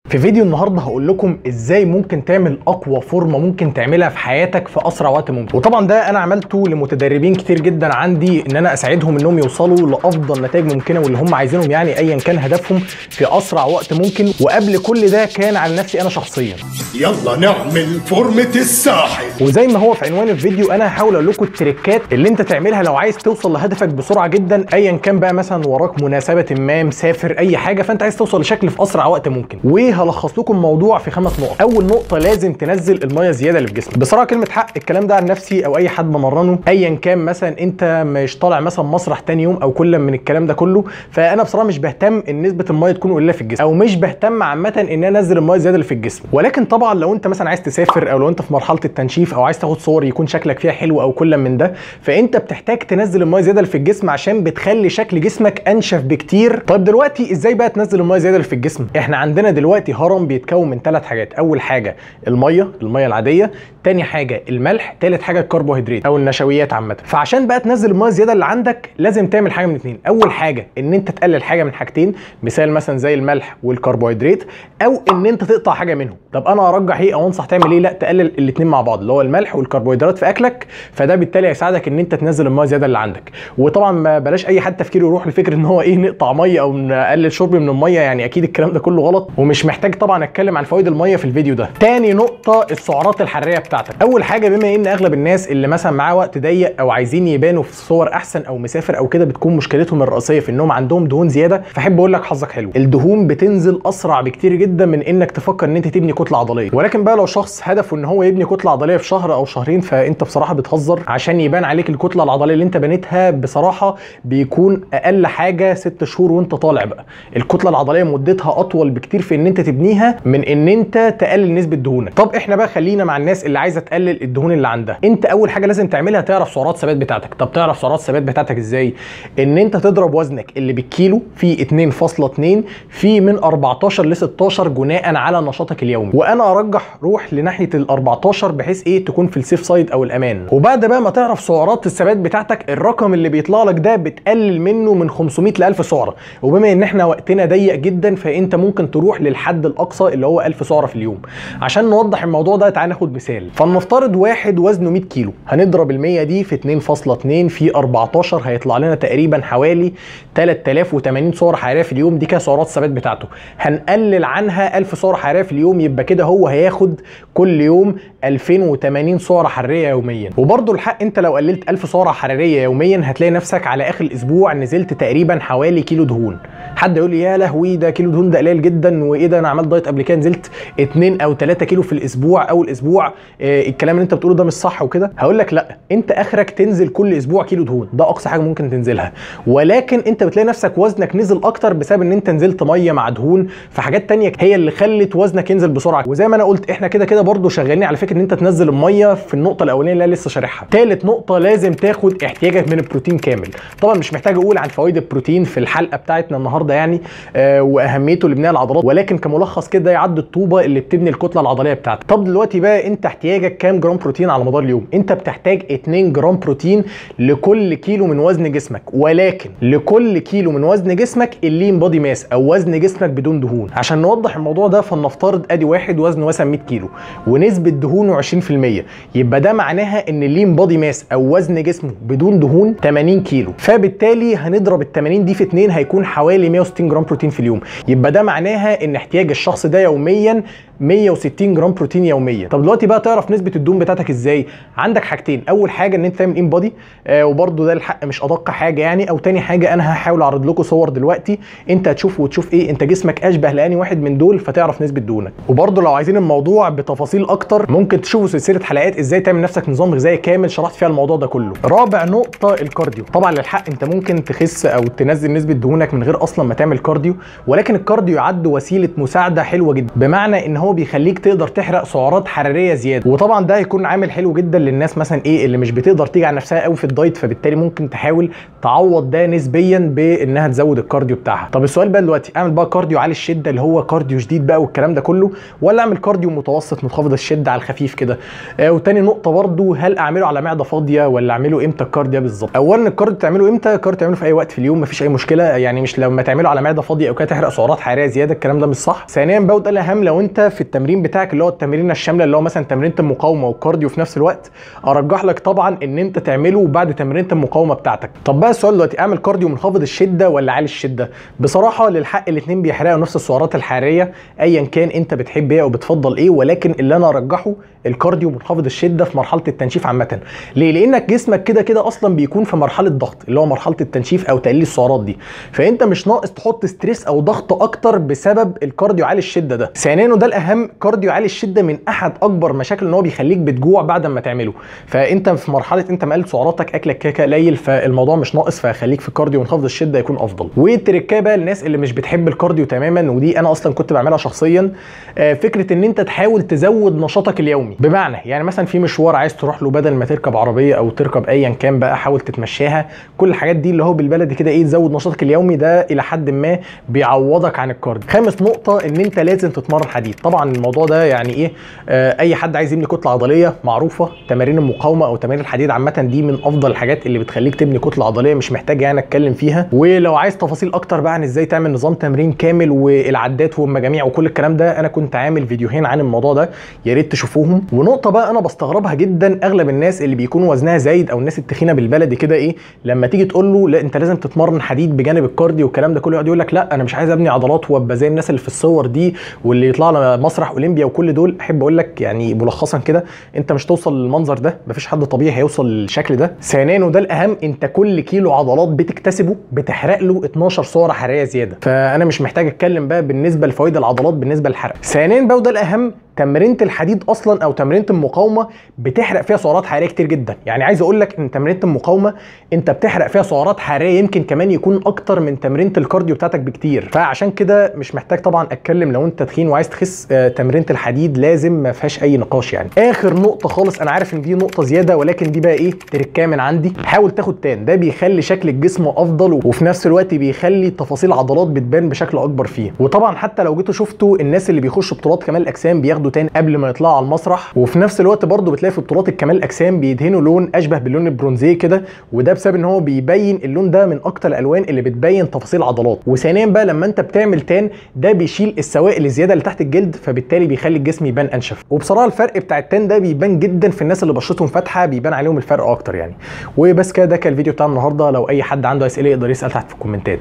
في فيديو النهارده هقول لكم ازاي ممكن تعمل اقوى فورمه ممكن تعملها في حياتك في اسرع وقت ممكن. وطبعا ده انا عملته لمتدربين كتير جدا عندي، ان انا اساعدهم انهم يوصلوا لافضل نتائج ممكنه واللي هم عايزينهم، يعني ايا كان هدفهم في اسرع وقت ممكن. وقبل كل ده كان على نفسي انا شخصيا. يلا نعمل فورمه الساحل. وزي ما هو في عنوان الفيديو انا هحاول اقول لكم التريكات اللي انت تعملها لو عايز توصل لهدفك بسرعه جدا، ايا كان بقى مثلا وراك مناسبه ما، مسافر، اي حاجه، فانت عايز توصل لشكل في اسرع وقت ممكن. وهلخص لكم الموضوع في 5 نقط. اول نقطه، لازم تنزل الميه زياده اللي في جسمك. بصراحه كلمه حق الكلام ده عن نفسي او اي حد بمرنه، ايا كان مثلا انت مش طالع مثلا مسرح تاني يوم او كل من الكلام ده كله، فانا بصراحه مش بهتم ان نسبه الميه تكون قليله في الجسم، او مش بهتم عامه ان انا انزل الميه زياده اللي في الجسم. ولكن طبعا لو انت مثلا عايز تسافر، او لو انت في مرحله التنشيف، او عايز تاخد صور يكون شكلك فيها حلو او كل من ده، فانت بتحتاج تنزل الميه زياده اللي في الجسم عشان بتخلي شكل جسمك انشف بكتير. طيب دلوقتي ازاي بقى تنزل الميه زياده اللي في الجسم؟ احنا عندنا دلوقتي هرم بيتكون من 3 حاجات. اول حاجه الميه العاديه، تاني حاجه الملح، تالت حاجه الكربوهيدرات او النشويات عامه. فعشان بقى تنزل الميه الزياده اللي عندك لازم تعمل حاجه من 2. اول حاجه ان انت تقلل حاجه من حاجتين، مثال مثلا زي الملح والكربوهيدرات، او ان انت تقطع حاجه منهم. طب انا ارجح ايه او انصح تعمل ايه؟ لا، تقلل الاثنين مع بعض، اللي هو الملح والكربوهيدرات في اكلك، فده بالتالي هيساعدك ان انت تنزل الميه الزياده اللي عندك. وطبعا ما بلاش اي حد تفكيره يروح لفكره ان هو ايه نقطع ميه او نقلل شرب من الميه، يعني اكيد الكلام ده كله غلط، ومش محتاج طبعا اتكلم عن فوائد الميه في الفيديو ده. تاني نقطه، السعرات الحراريه بتاعتك. اول حاجه، بما ان اغلب الناس اللي مثلا معاه وقت ضيق او عايزين يبانوا في صور احسن او مسافر او كده، بتكون مشكلتهم الرئيسيه في انهم عندهم دهون زياده، فاحب اقول لك حظك حلو، الدهون بتنزل اسرع بكتير جدا من انك تفكر ان انت تبني كتله عضليه. ولكن بقى لو شخص هدفه ان هو يبني كتله عضليه في شهر او شهرين، فانت بصراحه بتهزر. عشان يبان عليك الكتله العضليه اللي انت بنيتها بصراحه بيكون اقل حاجه 6 شهور وانت طالع بقى. الكتله العضليه مدتها اطول بكتير في ان انت تبنيها من ان انت تقلل نسبه دهونك. طب احنا بقى خلينا مع الناس اللي عايزه تقلل الدهون اللي عندها. انت اول حاجه لازم تعملها تعرف سعرات الثبات بتاعتك. طب تعرف سعرات الثبات بتاعتك ازاي؟ ان انت تضرب وزنك اللي بالكيلو في 2.2 في من 14 ل 16 بناء على نشاطك اليومي. وانا ارجح روح لناحيه ال 14 بحيث ايه تكون في السيف سايد او الامان. وبعد بقى ما تعرف سعرات الثبات بتاعتك، الرقم اللي بيطلع لك ده بتقلل منه من 500 ل 1000 سعره. وبما ان احنا وقتنا ضيق جدا، فانت ممكن تروح للحد الاقصى اللي هو 1000 سعره في اليوم. عشان نوضح الموضوع ده تعال ناخد مثال. فلنفترض واحد وزنه 100 كيلو، هنضرب ال 100 دي في 2.2 في 14 هيطلع لنا تقريبا حوالي 3080 سعره حراريه في اليوم. دي كده سعرات الثبات بتاعته. هنقلل عنها 1000 سعره حراريه في اليوم، يبقى كده هو هياخد كل يوم 2080 سعره حراريه يوميا. وبرده الحق انت لو قللت 1000 سعره حراريه يوميا هتلاقي نفسك على اخر الاسبوع نزلت تقريبا حوالي كيلو دهون. حد يقول لي يا لهوي ده كيلو دهون ده قليل جدا، وايه ده انا عملت دايت قبل كده نزلت 2 أو 3 كيلو في الاسبوع او الاسبوع، الكلام اللي انت بتقوله ده مش صح وكده. هقول لك لا، انت اخرك تنزل كل اسبوع كيلو دهون، ده اقصى حاجه ممكن تنزلها. ولكن انت بتلاقي نفسك وزنك نزل اكتر بسبب ان انت نزلت ميه مع دهون، فحاجات تانية هي اللي خلت وزنك ينزل بسرعه. وزي ما انا قلت احنا كده كده برده شغالين على فكره ان انت تنزل الميه في النقطه الاولانيه اللي انا لسه شارحها. ثالث نقطه، لازم تاخد احتياجك من البروتين كامل. طبعا مش محتاج اقول عن فوائد البروتين في الحلقه بتاعتنا النهارده يعني واهميته لبناء العضلات، ولكن كملخص كده يعد الطوبه اللي بتبني الكتله العضليه بتاعتك. طب دلوقتي بقى انت احتياجك كام جرام بروتين على مدار اليوم؟ انت بتحتاج 2 جرام بروتين لكل كيلو من وزن جسمك. ولكن لكل كيلو من وزن جسمك اللين بودي ماس او وزن جسمك بدون دهون. عشان نوضح الموضوع ده، فلنفترض ادي واحد وزنه مثلا 100 كيلو ونسبه دهونه 20%، يبقى ده معناها ان اللين بودي ماس او وزن جسمه بدون دهون 80 كيلو. فبالتالي هنضرب ال 80 دي في 2 هيكون حوالي 160 جرام بروتين في اليوم. يبقى ده معناها ان احتياج الشخص ده يوميا 160 جرام بروتين يوميا. طب دلوقتي بقى تعرف نسبه الدهون بتاعتك ازاي؟ عندك حاجتين، اول حاجه ان انت تعمل ان بودي، وبرده ده الحق مش ادق حاجه يعني، او تاني حاجه انا هحاول اعرض لكم صور دلوقتي انت هتشوف وتشوف ايه انت جسمك اشبه لاني واحد من دول، فتعرف نسبه دهونك. وبرده لو عايزين الموضوع بتفاصيل اكتر ممكن تشوفوا سلسله حلقات ازاي تعمل نفسك نظام غذائي كامل شرحت فيها الموضوع ده كله. رابع نقطه الكارديو. طبعا للحق انت ممكن تخس او تنزل نسبه دهونك من غير اصلا ما تعمل كارديو، ولكن الكارديو يعد وسيله مساعده حلوه جدا، بمعنى ان هو بيخليك تقدر تحرق سعرات حراريه زياده. وطبعا ده هيكون عامل حلو جدا للناس مثلا ايه اللي مش بتقدر تيجي على نفسها قوي في الدايت، فبالتالي ممكن تحاول تعوض ده نسبيا بانها تزود الكارديو بتاعها. طب السؤال بقى دلوقتي، اعمل بقى كارديو عالي الشده اللي هو كارديو شديد بقى والكلام ده كله، ولا اعمل كارديو متوسط منخفض الشده على الخفيف كده؟ وتاني نقطه برده، هل اعمله على معده فاضيه ولا اعمله امتى الكارديو بالظبط؟ اولا الكارديو تعمله امتى؟ الكارديو تعمله في اي وقت في اليوم مفيش اي مشكله، يعني مش لما تعمله على معده فاضيه او كده تحرق سعرات حراريه زياده، الكلام ده مش صح. صح؟ ثانيا بقى وده الاهم، لو انت في التمرين بتاعك اللي هو التمرين الشامله اللي هو مثلا تمرينه المقاومه والكارديو في نفس الوقت، ارجح لك طبعا ان انت تعمله بعد تمرينه المقاومه بتاعتك. طب بقى السؤال دلوقتي، اعمل كارديو منخفض الشده ولا عالي الشده؟ بصراحه للحق الاثنين بيحرقوا نفس السعرات الحراريه ايا كان انت بتحب ايه او بتفضل ايه، ولكن اللي انا ارجحه الكارديو منخفض الشده في مرحله التنشيف عامه. ليه؟ لانك جسمك كده كده اصلا بيكون في مرحله ضغط اللي هو مرحله التنشيف او تقليل السعرات دي، فانت مش ناقص تحط ستريس او ضغط اكتر بسبب الكارديو عالي الشده ده. ثانيا وده الاهم، كارديو عالي الشده من احد اكبر مشاكل ان هو بيخليك بتجوع بعد ما تعمله، فانت في مرحله انت مقلل سعراتك، اكلك كاكا قليل، فالموضوع مش ناقص، فخليك في كارديو منخفض الشده يكون افضل. والتركه بقى الناس اللي مش بتحب الكارديو تماما، ودي انا اصلا كنت بعملها شخصيا، فكره ان انت تحاول تزود نشاطك اليومي. بمعنى يعني مثلا في مشوار عايز تروح له، بدل ما تركب عربيه او تركب ايا كان بقى، حاول تتمشاها. كل الحاجات دي اللي هو بالبلدي كده ايه، تزود نشاطك اليومي، ده الى حد ما بيعوضك عن الكارديو. خامس نقطه ان انت لازم تتمرن حديد. طبعا الموضوع ده يعني ايه، اي حد عايز يبني كتله عضليه معروفه تمارين المقاومه او تمارين الحديد عامه دي من افضل الحاجات اللي بتخليك تبني كتله عضليه، مش محتاج يعني اتكلم فيها. ولو عايز تفاصيل اكتر بقى عن ازاي تعمل نظام تمرين كامل والعدات والمجاميع وكل الكلام ده، انا كنت عامل فيديوهين عن الموضوع ده، يا ريت تشوفوهم. ونقطه بقى انا بستغربها جدا، اغلب الناس اللي بيكون وزنها زايد او الناس التخينه بالبلدي كده ايه، لما تيجي تقول له لا انت لازم تتمرن حديد بجانب الكارديو والكلام ده كله، يقعد يقول لك لا انا مش عايز ابني عضلات وابقى زي الناس اللي في الصور دي واللي يطلع على مسرح اولمبيا وكل دول. احب اقول لك يعني ملخصا كده، انت مش توصل للمنظر ده، مفيش حد طبيعي هيوصل للشكل ده. ثانيا وده الاهم، انت كل كيلو عضلات بتكتسبه بتحرق له 12 سعره حراريه زياده، فانا مش محتاج اتكلم بقى بالنسبه لفوائد العضلات بالنسبه للحرق. ثانيا بقى وده الاهم، تمرينه الحديد اصلا او تمرينه المقاومه بتحرق فيها سعرات حراريه كتير جدا. يعني عايز اقول لك ان تمرينه المقاومه انت بتحرق فيها سعرات حراريه يمكن كمان يكون اكتر من تمرينه الكارديو بتاعتك بكتير، فعشان كده مش محتاج طبعا اتكلم لو انت تخين وعايز تخس، تمرينه الحديد لازم ما فيهاش اي نقاش. يعني اخر نقطه خالص، انا عارف ان دي نقطه زياده ولكن دي بقى ايه تركه من عندي، حاول تاخد تان، ده بيخلي شكل الجسم افضل وفي نفس الوقت بيخلي تفاصيل عضلات بتبان بشكل اكبر فيه. وطبعا حتى لو جيتوا شفتوا الناس اللي بيخشوا بطولات كمال الاجسام بياخدوا تان قبل ما يطلعوا على المسرح، وفي نفس الوقت برضو بتلاقي في بطولات الكمال الاجسام بيدهنوا لون اشبه باللون البرونزيه كده، وده بسبب ان هو بيبين اللون ده من اكتر الالوان اللي بتبين تفاصيل عضلات. وثانيا بقى لما انت بتعمل تان ده بيشيل السوائل الزياده اللي تحت الجلد، فبالتالي بيخلي الجسم يبان انشف. وبصراحه الفرق بتاع التان ده بيبان جدا في الناس اللي بشرتهم فاتحه، بيبان عليهم الفرق اكتر يعني. وبس كده، ده كان الفيديو بتاع النهارده. لو اي حد عنده اسئله يقدر يسال تحت في الكومنتات.